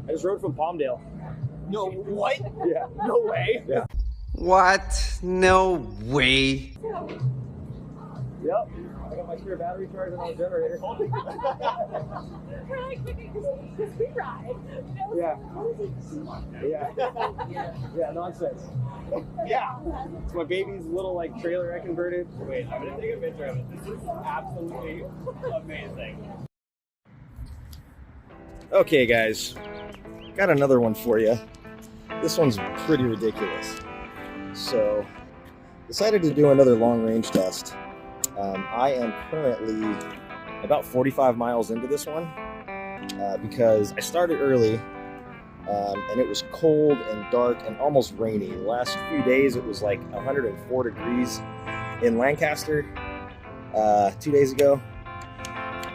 I just rode from Palmdale. No, what? Yeah. No way. Yeah. What? No way. Yep. I got my spare battery charging on the generator. We're like, because we ride. Yeah. Yeah, nonsense. Yeah. It's my baby's little like trailer I converted. Wait, I'm gonna take a picture of it. This is absolutely amazing. Okay, guys. Got another one for you. This one's pretty ridiculous. So, decided to do another long range test. I am currently about 45 miles into this one because I started early and it was cold and dark and almost rainy. The last few days it was like 104 degrees in Lancaster 2 days ago.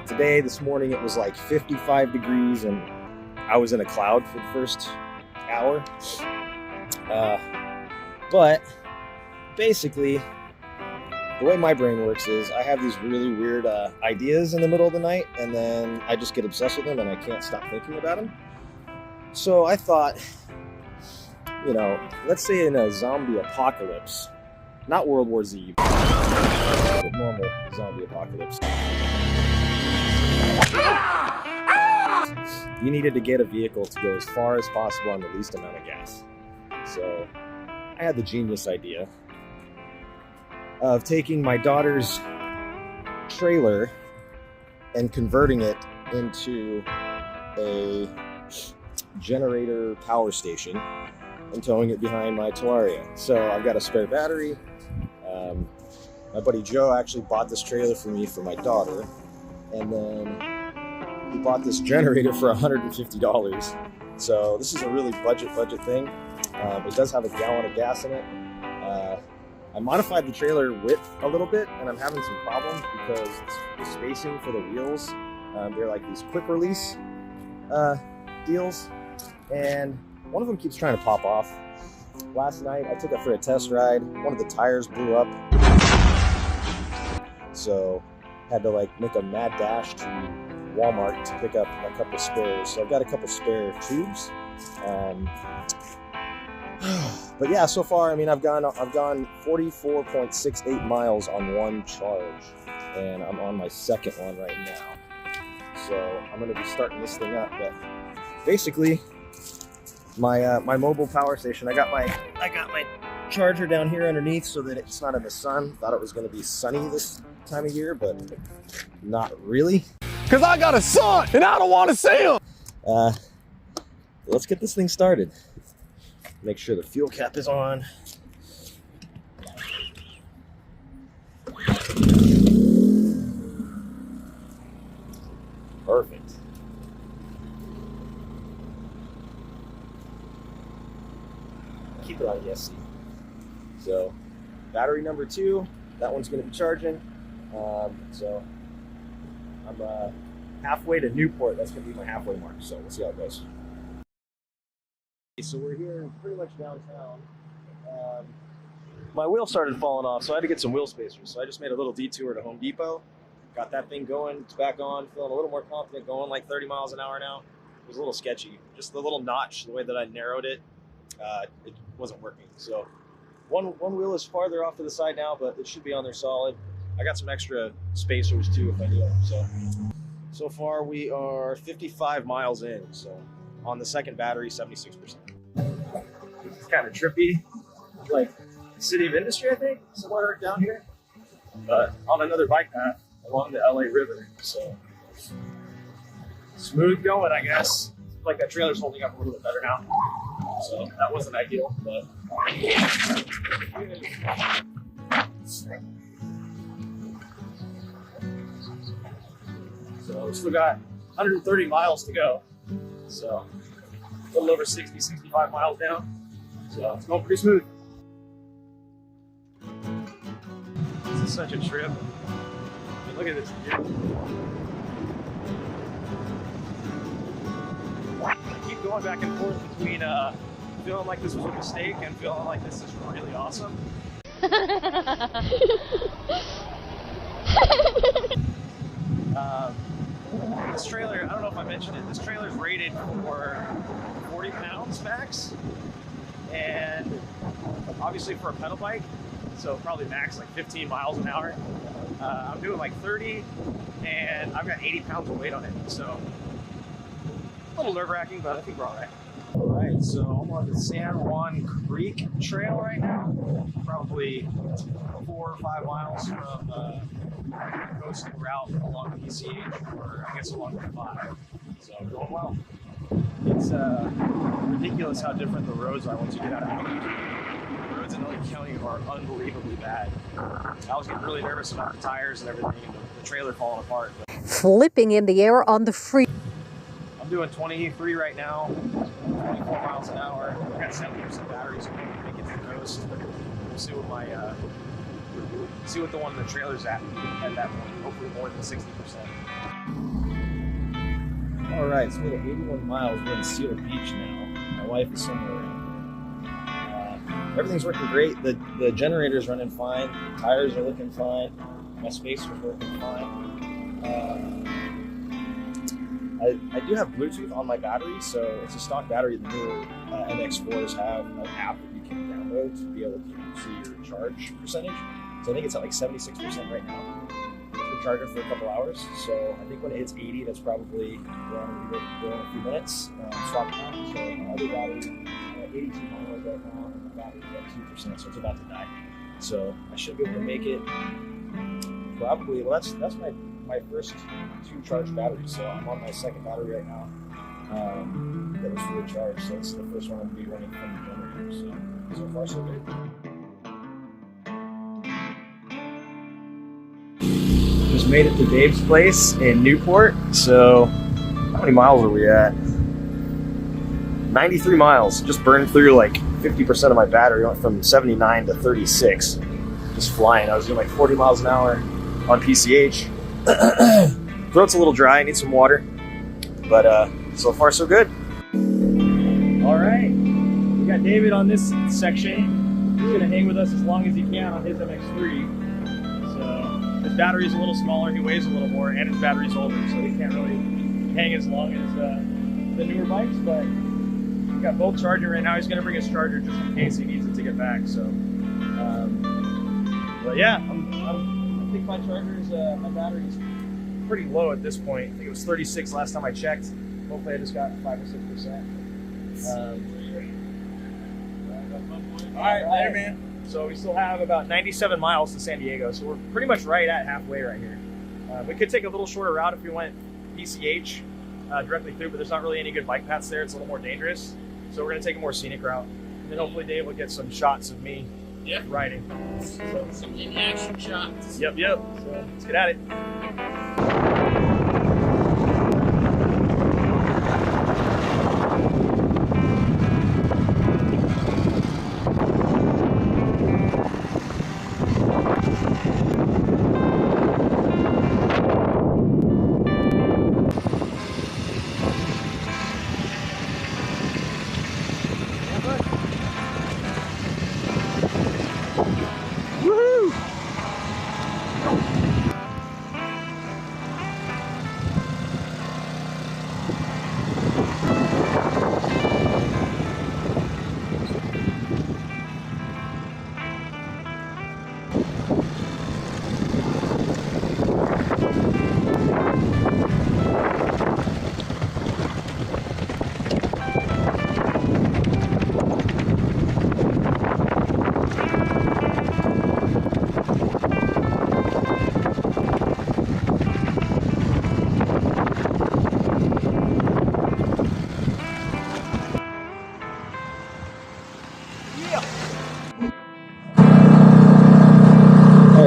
Today, this morning, it was like 55 degrees and I was in a cloud for the first hour. But basically, the way my brain works is I have these really weird ideas in the middle of the night, and then I just get obsessed with them and I can't stop thinking about them. So I thought, you know, let's say in a zombie apocalypse, not World War Z, but normal zombie apocalypse, you needed to get a vehicle to go as far as possible on the least amount of gas. So I had the genius idea of taking my daughter's trailer and converting it into a generator power station and towing it behind my Talaria. So I've got a spare battery. My buddy Joe actually bought this trailer for me for my daughter, and then he bought this generator for $150. So this is a really budget thing. It does have a gallon of gas in it. I modified the trailer width a little bit, and I'm having some problems because the spacing for the wheels, they're like these quick release deals, and one of them keeps trying to pop off. Last night I took it for a test ride. One of the tires blew up, so had to like make a mad dash to Walmart to pick up a couple spares. So I've got a couple spare tubes. But yeah, so far, I mean, I've gone 44.68 miles on one charge, and I'm on my second one right now. So I'm going to be starting this thing up. But basically, my mobile power station, I got my charger down here underneath so that it's not in the sun. Thought it was going to be sunny this time of year, but not really. Cause I got a son and I don't want to see him. Let's get this thing started. Make sure the fuel cap is on. Perfect. Keep it on ESC. So, battery number 2, that one's going to be charging. So, I'm halfway to Newport. That's going to be my halfway mark. So, we'll see how it goes. So we're here pretty much downtown. My wheel started falling off, so I had to get some wheel spacers. So I just made a little detour to Home Depot. Got that thing going. It's back on. Feeling a little more confident, going like 30 miles an hour now. It was a little sketchy. Just the little notch, the way that I narrowed it, it wasn't working. So one wheel is farther off to the side now, but it should be on there solid. I got some extra spacers too if I need them. So far we are 55 miles in. So on the second battery, 76%. It's kind of trippy, like City of Industry, I think, somewhere down here, but on another bike path along the LA River. So smooth going, I guess. Like that trailer's holding up a little bit better now. So that wasn't ideal, but so we still got 130 miles to go. So a little over 60, 65 miles down. So it's going pretty smooth. This is such a trip. I mean, look at this view. I keep going back and forth between feeling like this was a mistake and feeling like this is really awesome. this trailer, I don't know if I mentioned it, this trailer is rated for 40 pounds max, and obviously for a pedal bike, so probably max like 15 miles an hour. I'm doing like 30, and I've got 80 pounds of weight on it, so a little nerve-wracking, but I think we're all right. All right, so I'm on the San Juan Creek Trail right now, probably 4 or 5 miles from the coastal route along the PCH, or I guess along the 5. So going well. It's ridiculous how different the roads are once you get out of LA. The roads in LA County are unbelievably bad. I was getting really nervous about the tires and everything, and the trailer falling apart. But Flipping in the air on the free. I'm doing 23 right now, 24 miles an hour. I got 70% battery, so I can make it to the coast. We'll see what my see what the one in the trailer's at that point. Hopefully more than 60%. All right, so we're at 81 miles. We're in Seal Beach now. My wife is somewhere around. Everything's working great. The generator's running fine. The tires are looking fine. My spacer's working fine. I do have Bluetooth on my battery, so it's a stock battery. The newer MX4s have an app that you can download to be able to see your charge percentage. So I think it's at like 76% right now. We're charging for a couple hours, so I think when it hits 80, that's probably where I'm going to be able to go in a few minutes. Swap it out. So my other battery, 82 miles right now, and my battery's at 2%, so it's about to die. So I should be able to make it probably, well, that's my first 2 charged batteries, so I'm on my second battery right now that was fully charged, so it's the first one I'm going to be running from the generator, so far so good. Just made it to Dave's place in Newport, so how many miles are we at? 93 miles, just burned through like 50% of my battery, went from 79 to 36, just flying. I was doing like 40 miles an hour on PCH. Throat's a little dry, I need some water, but so far so good. All right, we got David on this section. He's gonna hang with us as long as he can on his MX3. So his battery's a little smaller, he weighs a little more, and his battery's older, so he can't really hang as long as the newer bikes, but we got both charging right now. He's gonna bring his charger just in case he needs it to get back, so but yeah, I think my charger's, my battery's pretty low at this point. I think it was 36 last time I checked. Hopefully I just got 5 or 6%. All right, later, man. So we still have about 97 miles to San Diego, so we're pretty much right at halfway right here. We could take a little shorter route if we went PCH directly through, but there's not really any good bike paths there. It's a little more dangerous. So we're gonna take a more scenic route. And then hopefully Dave will get some shots of me riding. So, some in-action shots. Yep. So let's get at it.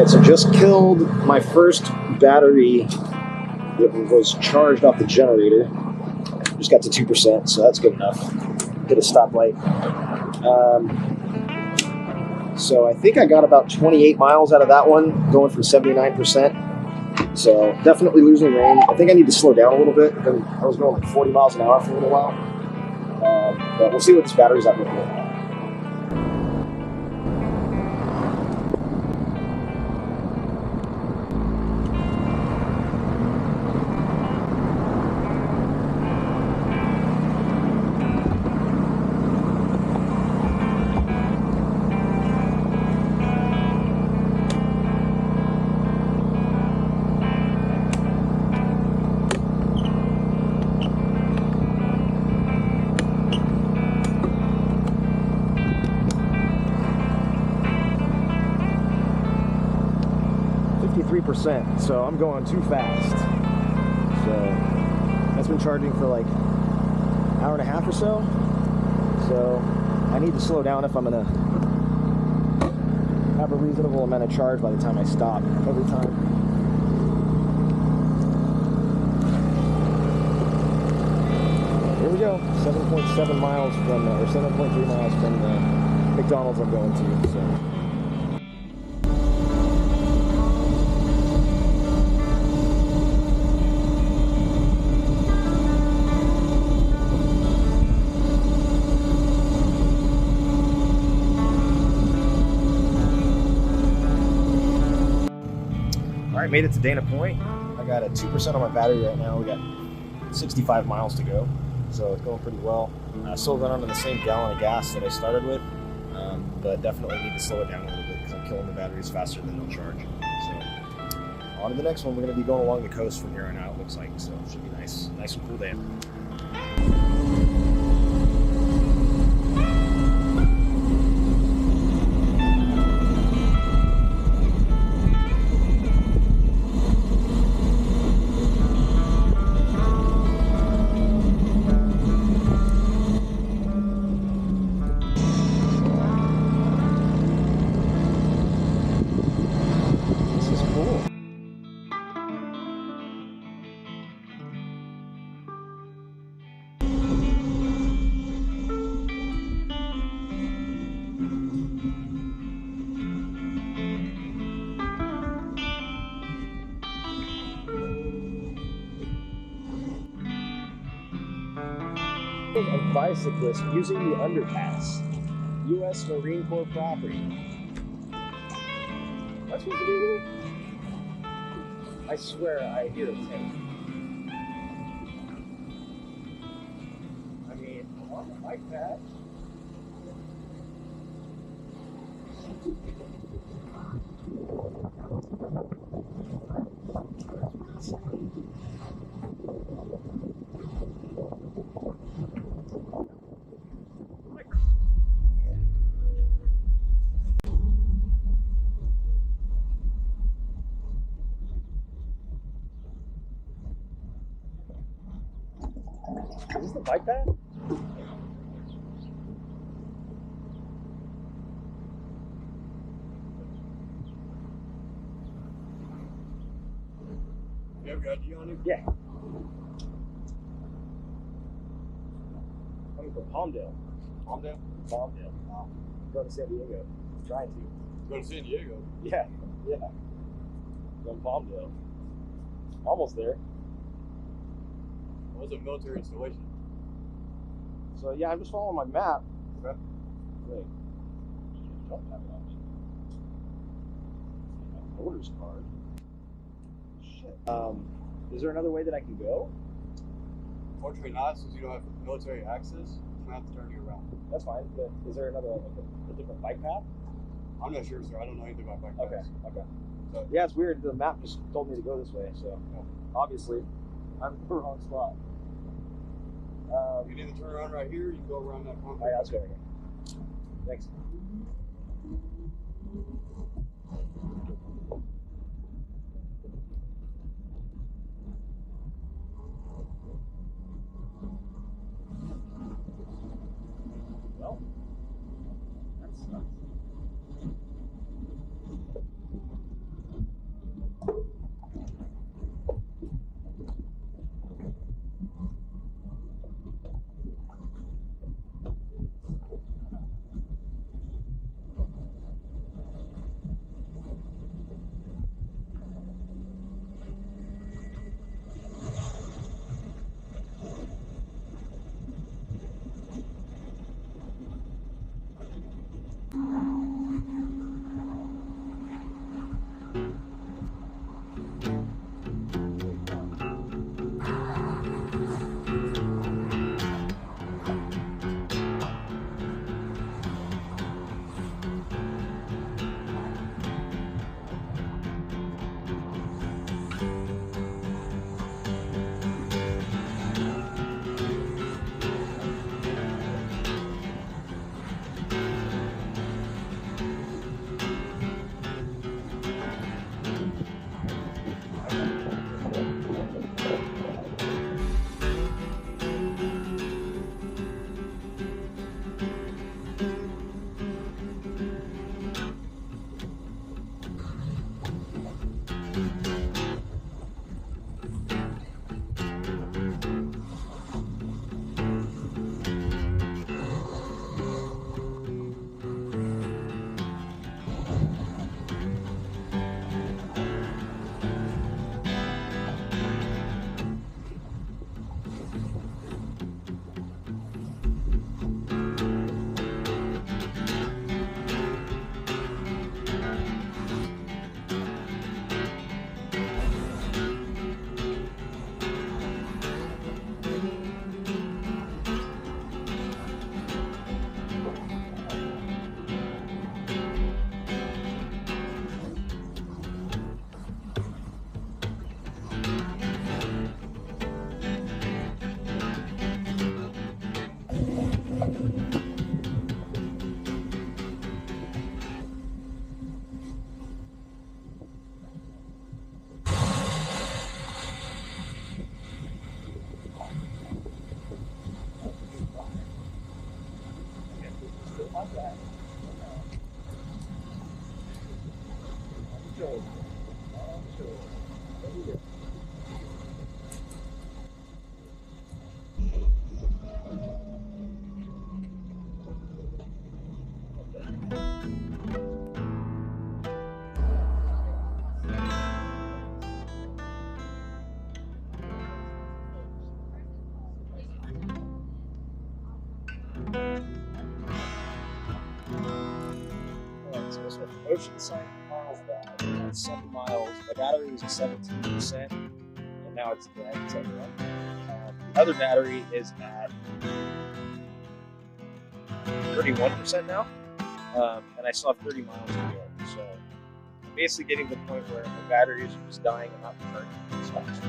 So just killed my first battery that was charged off the generator. Just got to 2%, so that's good enough. Hit a stoplight. So I think I got about 28 miles out of that one, going from 79%. So definitely losing range. I think I need to slow down a little bit. I was going like 40 miles an hour for a little while. But we'll see what this battery's at looking like. 4%, so I'm going too fast. So that's been charging for like an hour and a half or so. So I need to slow down if I'm gonna have a reasonable amount of charge by the time I stop every time. Here we go, 7.7 miles from, or 7.3 miles from the McDonald's I'm going to. So. All right, made it to Dana Point. I got a 2% on my battery right now. We got 65 miles to go, so it's going pretty well. Still running on the same gallon of gas that I started with, but definitely need to slow it down a little bit because I'm killing the batteries faster than they'll charge. So on to the next one. We're going to be going along the coast from here on out, it looks like, so it should be nice and cool day. Of bicyclists using the underpass. U.S. Marine Corps property. What's supposed to be here? I swear I hear a tank. I mean, I'm on the bike path. Is this the bike path? You have your ID on it? Yeah. Coming from Palmdale. Palmdale? Palmdale. Wow. Going to San Diego. Trying to. Going to San Diego? Yeah. Going Palmdale. Almost there. What was a military installation? So yeah, I'm just following my map. Okay. Wait. Don't have it on me. My voter's card. Shit. Is there another way that I can go? Fortunately not, since you don't have military access, I'm gonna have to turn you around. That's fine, but is there another, like a different bike path? I'm not sure, sir. I don't know anything about bike paths. Okay. So, Yeah, it's weird. The map just told me to go this way, so obviously I'm in the wrong spot. you can either turn around right here, or you can go around that concrete. Alright, let's go right here. Thanks. Well, that sucks. So this one from Oceanside Palmdale, 7 miles. The battery was at 17%, and now it's at 10%. The other battery is at 31% now, and I still have 30 miles to go. So I'm basically getting to the point where the batteries are just dying and not charging. So it's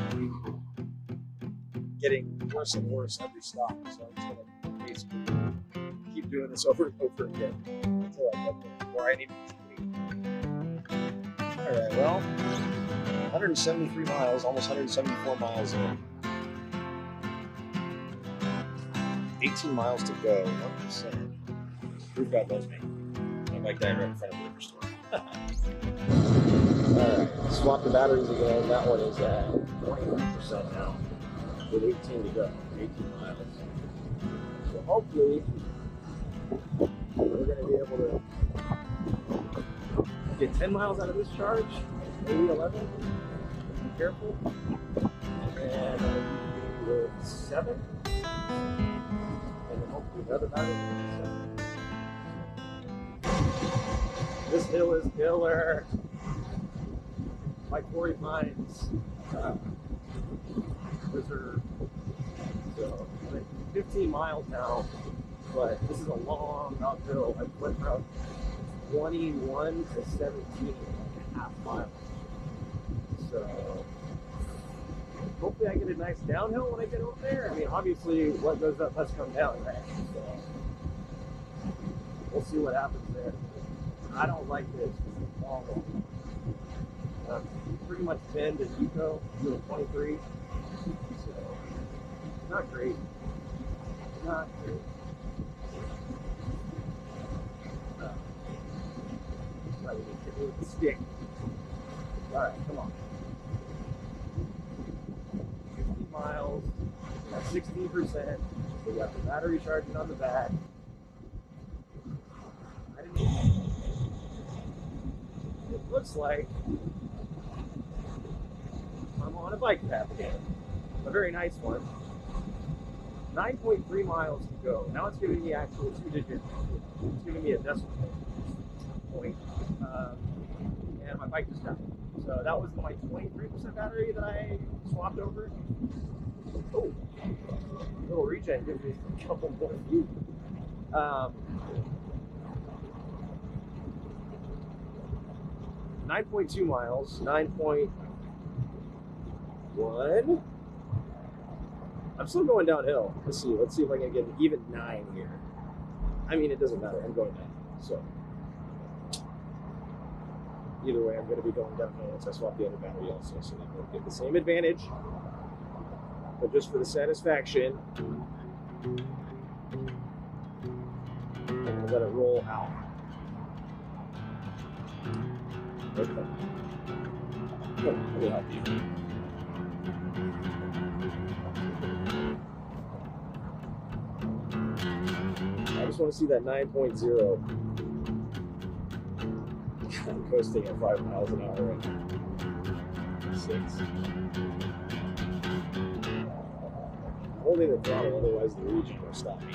getting worse and worse every stop. So I'm just going to basically keep doing this over and over again until I get there, or I need to complete. All right, well, 173 miles, almost 174 miles in. 18 miles to go, 1%. Proof God loves me. My bike died right in front of the liquor store. Alright, swap the batteries again. That one is at 21% now, with 18 to go, 18 miles. So hopefully, we're going to be able to get 10 miles out of this charge, maybe 11. Be careful. And with 7. And then hopefully the other battery. This hill is killer. My quarry finds reserve. So I'm at 15 miles now, but this is a long uphill. I went from 21 to 17.5 miles. So hopefully I get a nice downhill when I get over there. I mean, obviously what goes up must come down, right? So we'll see what happens there. I don't like this. It's awful. Pretty much bend to Eco, doing 23. So, not great. Not great. Right, we need to hit me with the stick. Alright, come on. 50 miles. We got 16%. We got the battery charging on the back. It looks like I'm on a bike path again. A very nice one. 9.3 miles to go. Now it's giving me actual 2-digit. It's giving me a decimal point. And my bike just died. So that was my 23% battery that I swapped over. Oh, little regen gives me a couple more feet. 9.2 miles, 9.1. I'm still going downhill. Let's see if I can get an even 9 here. I mean, it doesn't matter. I'm going down. So either way, I'm going to be going downhill once I swap the other battery also, so that we'll get the same advantage. But just for the satisfaction, I'm going to let it roll out. Okay. Let me help you. I just want to see that 9.0. I'm coasting at 5 miles an hour right now. 6. I'm holding the throttle, otherwise the regen will stop me.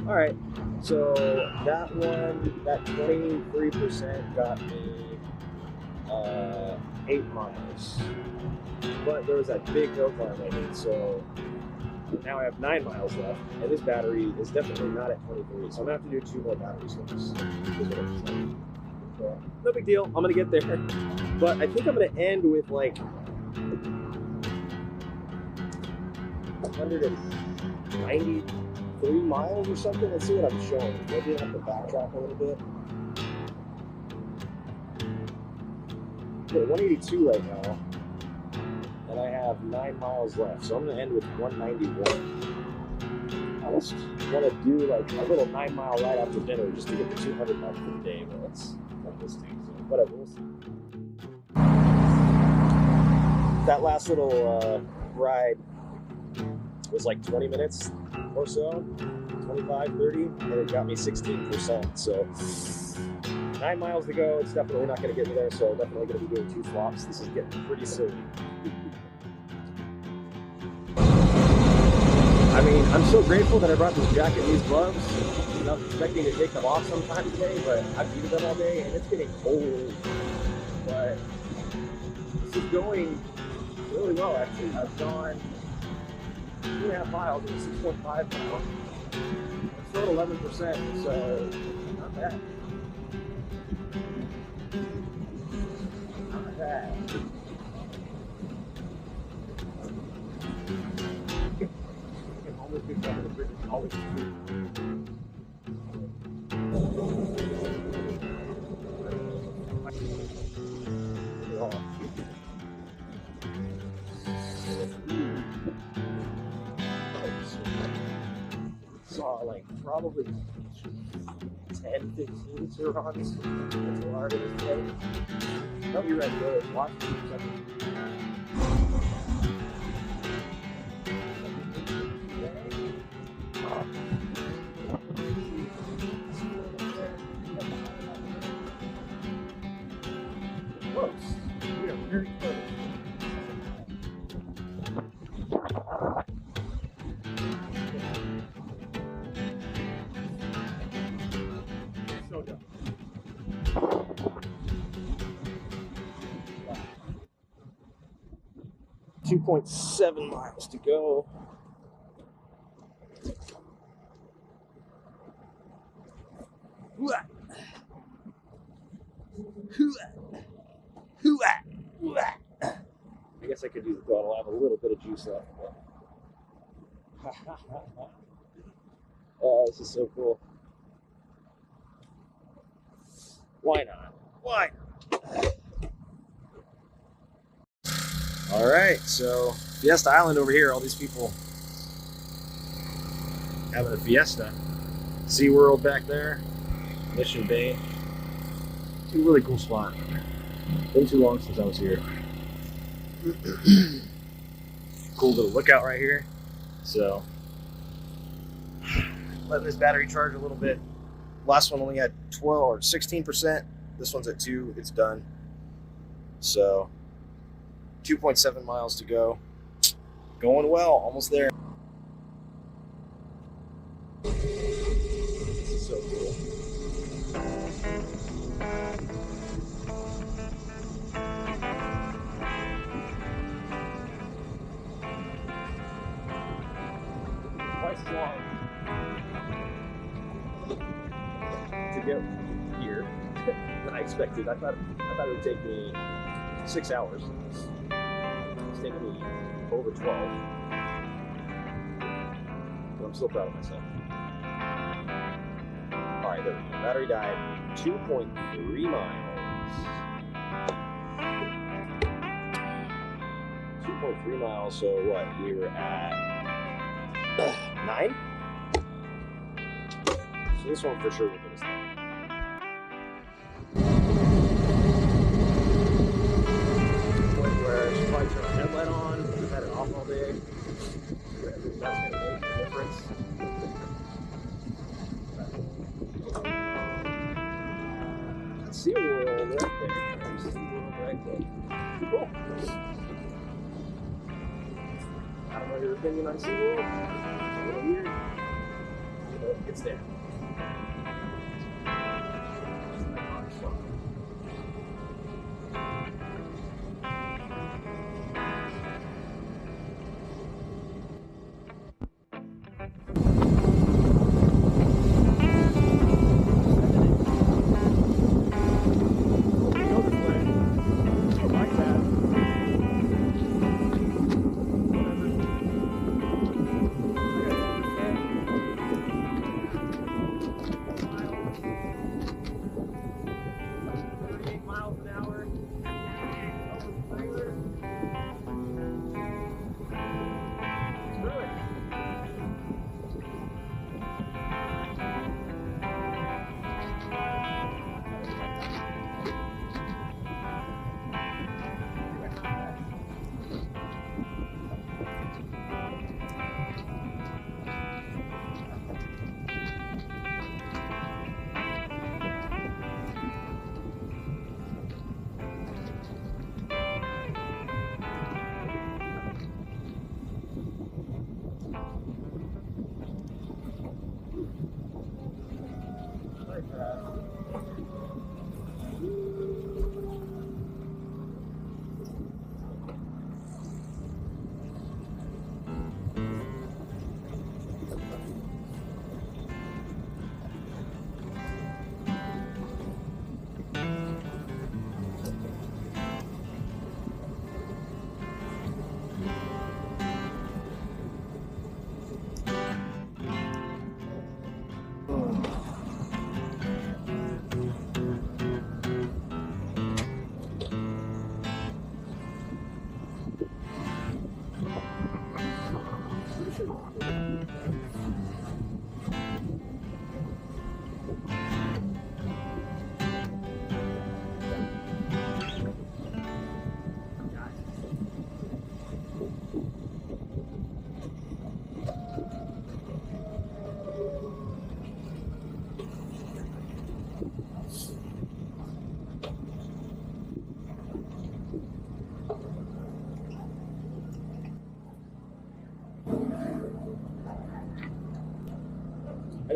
All right, so that one, that 23% got me 8 miles, but there was that big hill climb I did, so now I have 9 miles left, and this battery is definitely not at 23, so I'm gonna have to do 2 more battery swaps. So, no big deal, I'm gonna get there, but I think I'm gonna end with like 193 3 miles or something. Let's see what I'm showing. Maybe I have to backtrack a little bit. We're at 182 right now, and I have 9 miles left. So I'm going to end with 191. I just want to do like a little 9-mile ride after dinner just to get the 200 mark for the day, but that's not this thing, so whatever, we'll see. That last little ride was like 20 minutes or so, 25, 30, and it got me 16%, so 9 miles to go. It's definitely not going to get me there, so definitely going to be doing 2 flops. This is getting pretty silly. I mean, I'm so grateful that I brought this jacket and these gloves. I was expecting to take them off sometime today, but I've used them all day and it's getting cold. But this is going really well, actually. I've gone 2.5 miles and 6.5 now. I'm still at 11%, so not bad. Not bad. Always saw like probably 10, 15 Serrans in Talaria this day. Don't be ready, go watch for a second. Close. We are very close. So done. 2.7 miles to go. I guess I could use the throttle. I have a little bit of juice left. Oh, this is so cool. Why not? Why not? All right, so Fiesta Island over here. All these people having a fiesta. SeaWorld back there. Mission Bay. It's a really cool spot. Been too long since I was here. Cool little lookout right here. So, letting this battery charge a little bit. Last one only had 12 or 16%. This one's at 2. It's done. So, 2.7 miles to go. Going well. Almost there. This is so cool. Twice as long to get here than I expected. I thought it would take me 6 hours. It's taking me over 12. But I'm still proud of myself. Alright, there we go. Battery died. 2.3 miles. 2.3 miles, so what? We were at 9? So this one for sure will get us there. Point where I should probably turn the headlight on. We've had it off all day. That's going to make a difference. SeaWorld right there. SeaWorld right there. Cool. I don't know your opinion on SeaWorld. It's a little weird, but it's there.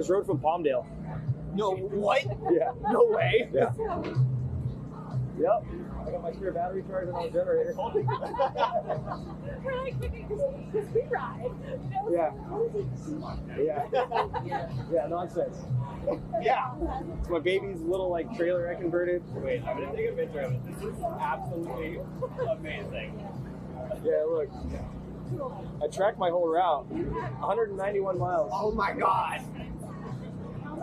just rode from Palmdale. No, what? Yeah. No way. Yeah. Yep. I got my spare battery charging on the generator. We're like kicking because we ride. Yeah. Yeah, nonsense. Yeah. It's my baby's little like trailer I converted. Wait, I'm gonna take a picture of it. This is absolutely amazing. Yeah, look. I tracked my whole route. 191 miles. Oh my god. How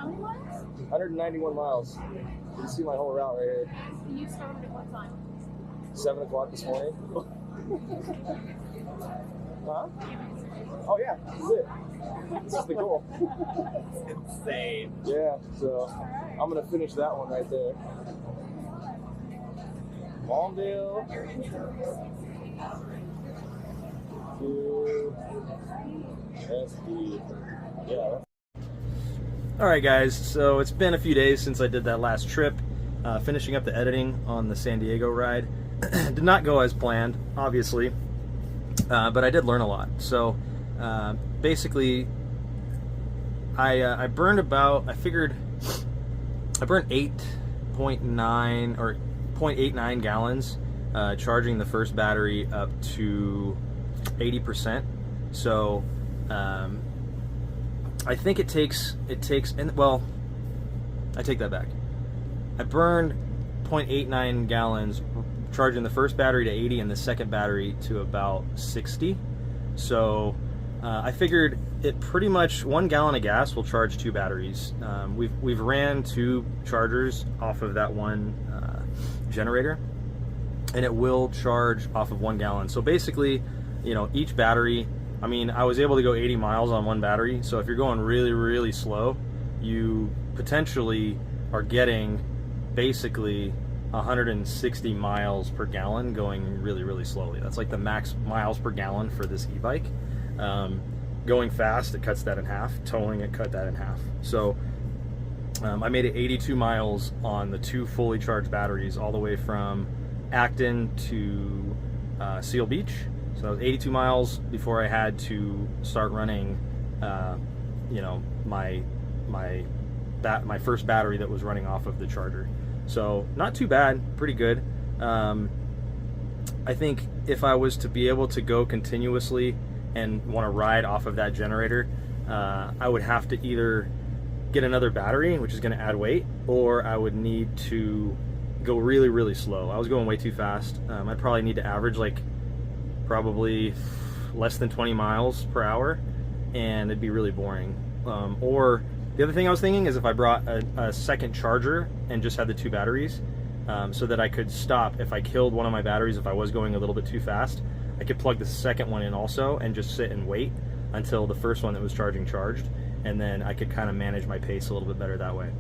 many miles? 191 miles. You can see my whole route right here. You started at what time? 7 o'clock this morning. Huh? Oh yeah, that's it. That's the goal. Insane. Yeah, so I'm gonna finish that one right there. Palmdale to SD. Yeah. All right, guys. So it's been a few days since I did that last trip. Finishing up the editing on the San Diego ride. Did not go as planned, obviously, but I did learn a lot. So basically, I burned about, I burned 8.9 or 0.89 gallons charging the first battery up to 80%. So I think it takes, and well, I take that back. I burned 0.89 gallons charging the first battery to 80 and the second battery to about 60. So I figured it pretty much 1 gallon of gas will charge 2 batteries. We've ran 2 chargers off of that one generator, and it will charge off of 1 gallon. So basically, you know, each battery, I mean, I was able to go 80 miles on one battery. So if you're going really, really slow, you potentially are getting basically 160 miles per gallon going really, really slowly. That's like the max miles per gallon for this e-bike. Going fast, it cuts that in half. Towing it cut that in half. So I made it 82 miles on the 2 fully charged batteries all the way from Acton to Seal Beach. So that was 82 miles before I had to start running, you know, my first battery that was running off of the charger. So not too bad, pretty good. I think if I was to be able to go continuously and want to ride off of that generator, I would have to either get another battery, which is going to add weight, or I would need to go really, really slow. I was going way too fast. I'd probably need to average like probably less than 20 miles per hour, and it'd be really boring. Or the other thing I was thinking is if I brought a second charger and just had the 2 batteries, so that I could stop if I killed one of my batteries. If I was going a little bit too fast, I could plug the second one in also and just sit and wait until the first one that was charging charged, and then I could kind of manage my pace a little bit better that way.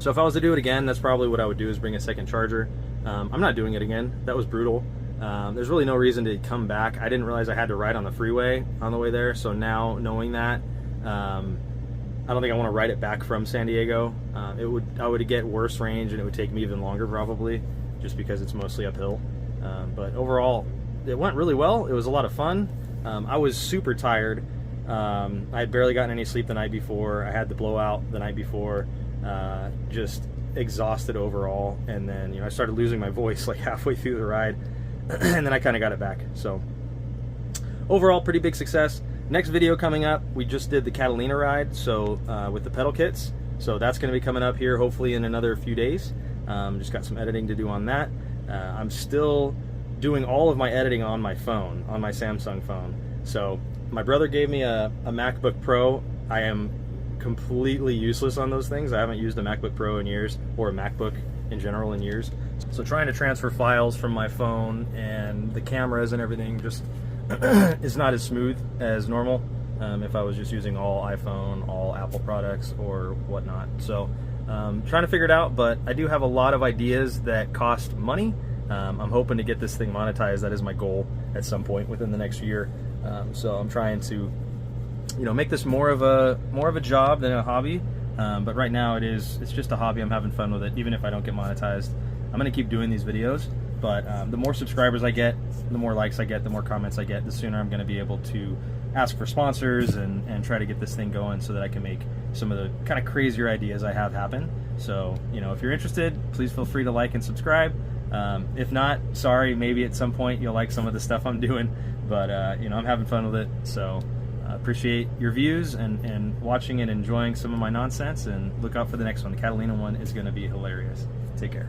So if I was to do it again, that's probably what I would do, is bring a second charger. I'm not doing it again. That was brutal. There's really no reason to come back. I didn't realize I had to ride on the freeway on the way there, so now knowing that, I don't think I want to ride it back from San Diego. I would get worse range, and it would take me even longer probably, just because it's mostly uphill. But overall, it went really well. It was a lot of fun. I was super tired. I had barely gotten any sleep the night before. I had the blowout the night before. Just exhausted overall, and then, you know, I started losing my voice like halfway through the ride, and then I kind of got it back. So overall, pretty big success. Next video coming up, we just did the Catalina ride, so with the pedal kits. So that's going to be coming up here hopefully in another few days. Just got some editing to do on that. I'm still doing all of my editing on my phone, on my Samsung phone. So my brother gave me a MacBook Pro. I am completely useless on those things. I haven't used a MacBook Pro in years, or a MacBook in general in years. So trying to transfer files from my phone and the cameras and everything just is not as smooth as normal if I was just using all iPhone, all Apple products or whatnot. So trying to figure it out, but I do have a lot of ideas that cost money. I'm hoping to get this thing monetized. That is my goal at some point within the next year. So I'm trying to, you know, make this more of a job than a hobby. But right now it's just a hobby. I'm having fun with it. Even if I don't get monetized, I'm gonna keep doing these videos. But the more subscribers I get, the more likes I get, the more comments I get, the sooner I'm gonna be able to ask for sponsors and try to get this thing going so that I can make some of the kind of crazier ideas I have happen. So, you know, if you're interested, please feel free to like and subscribe. If not, sorry, maybe at some point you'll like some of the stuff I'm doing, but you know, I'm having fun with it. So appreciate your views and watching and enjoying some of my nonsense, and look out for the next one. The Catalina one is going to be hilarious. Take care.